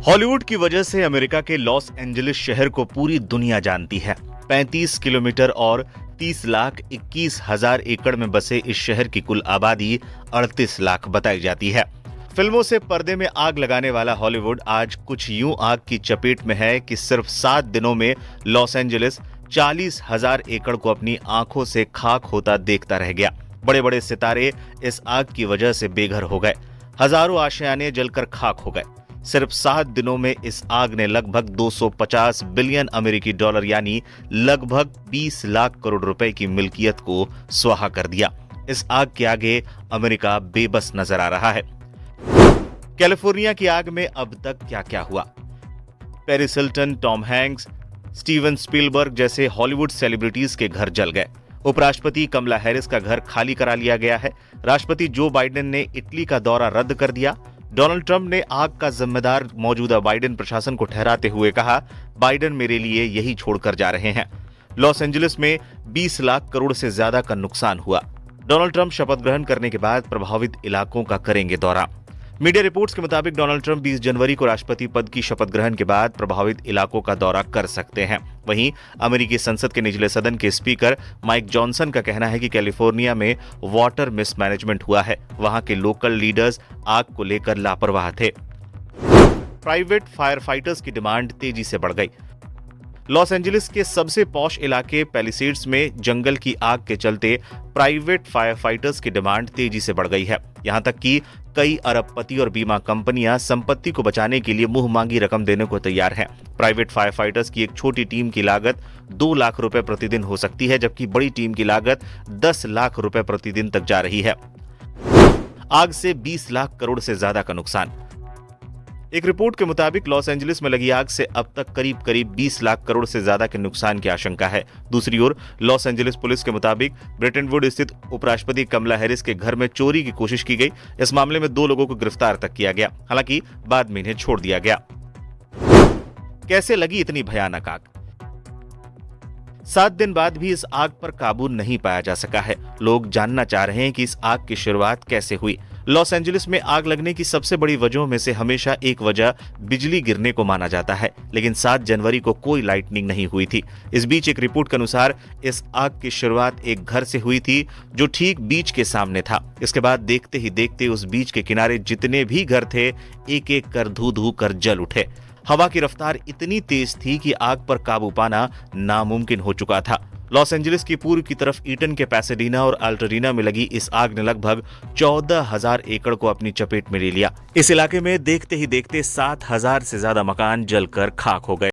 Hollywood की वजह से अमेरिका के लॉस एंजलिस शहर को पूरी दुनिया जानती है। 35 किलोमीटर और 30,21,000 एकड़ में बसे इस शहर की कुल आबादी 38 लाख बताई जाती है। फिल्मों से पर्दे में आग लगाने वाला हॉलीवुड आज कुछ यूं आग की चपेट में है कि सिर्फ 7 दिनों में लॉस एंजलिस 40,000 एकड़ को अपनी आंखों से खाक होता देखता रह गया। बड़े बड़े सितारे इस आग की वजह से बेघर हो गए। हजारों आशियाने जलकर खाक हो गए। सिर्फ 7 दिनों में इस आग ने लगभग 250 बिलियन अमेरिकी डॉलर यानी लगभग 20 लाख करोड़ रुपए की मिल्कियत को स्वाहा कर दिया। इस आग के आगे अमेरिका बेबस नजर आ रहा है। कैलिफोर्निया की आग में अब तक क्या क्या हुआ। Paris Hilton, Tom Hanks, Steven Spielberg जैसे हॉलीवुड सेलिब्रिटीज के घर जल गए। उपराष्ट्रपति कमला हैरिस का घर खाली करा लिया गया है। राष्ट्रपति जो बाइडेन ने इटली का दौरा रद्द कर दिया। डोनाल्ड ट्रंप ने आग का जिम्मेदार मौजूदा बाइडेन प्रशासन को ठहराते हुए कहा, बाइडेन मेरे लिए यही छोड़कर जा रहे हैं। लॉस एंजलिस में 20 लाख करोड़ से ज्यादा का नुकसान हुआ। डोनाल्ड ट्रंप शपथ ग्रहण करने के बाद प्रभावित इलाकों का करेंगे दौरा। मीडिया रिपोर्ट्स के मुताबिक डोनाल्ड ट्रंप 20 जनवरी को राष्ट्रपति पद की शपथ ग्रहण के बाद प्रभावित इलाकों का दौरा कर सकते हैं। वहीं अमेरिकी संसद के निचले सदन के स्पीकर माइक जॉनसन का कहना है कि कैलिफोर्निया में वाटर मिसमैनेजमेंट हुआ है। वहां के लोकल लीडर्स आग को लेकर लापरवाह थे। प्राइवेट फायर फाइटर्स की डिमांड तेजी से बढ़ गई। लॉस एंजलिस के सबसे पॉश इलाके पैलिसेड्स में जंगल की आग के चलते प्राइवेट फायर फाइटर्स की डिमांड तेजी से बढ़ गई है। यहां तक कि कई अरबपति और बीमा कंपनियां संपत्ति को बचाने के लिए मुंह मांगी रकम देने को तैयार हैं। प्राइवेट फायर फाइटर्स की एक छोटी टीम की लागत 2 लाख रुपए प्रतिदिन हो सकती है, जबकि बड़ी टीम की लागत 10 लाख रुपए प्रतिदिन तक जा रही है। आग से 20 लाख करोड़ से ज्यादा का नुकसान। एक रिपोर्ट के मुताबिक लॉस एंजलिस में लगी आग से अब तक करीब 20 लाख करोड़ से ज्यादा के नुकसान की आशंका है। दूसरी ओर लॉस एंजलिस पुलिस के मुताबिक ब्रिटेनवुड स्थित उपराष्ट्रपति कमला हैरिस के घर में चोरी की कोशिश की गई। इस मामले में 2 लोगों को गिरफ्तार तक किया गया, हालांकि बाद में इन्हें छोड़ दिया गया। कैसे लगी इतनी भयानक आग? 7 दिन बाद भी इस आग पर काबू नहीं पाया जा सका है। लोग जानना चाह रहे हैं कि इस आग की शुरुआत कैसे हुई। लॉस एंजलिस में आग लगने की सबसे बड़ी वजहों में से हमेशा एक वजह बिजली गिरने को माना जाता है, लेकिन 7 जनवरी को कोई लाइटनिंग नहीं हुई थी। इस बीच एक रिपोर्ट के अनुसार इस आग की शुरुआत एक घर से हुई थी जो ठीक बीच के सामने था। इसके बाद देखते ही देखते उस बीच के किनारे जितने भी घर थे एक एक कर धू धू कर जल उठे। हवा की रफ्तार इतनी तेज थी कि आग पर काबू पाना नामुमकिन हो चुका था। लॉस एंजलिस की पूर्व की तरफ ईटन के पैसेडीना और अल्टरीना में लगी इस आग ने लगभग 14,000 एकड़ को अपनी चपेट में ले लिया। इस इलाके में देखते ही देखते 7,000 से ज्यादा मकान जलकर खाक हो गए।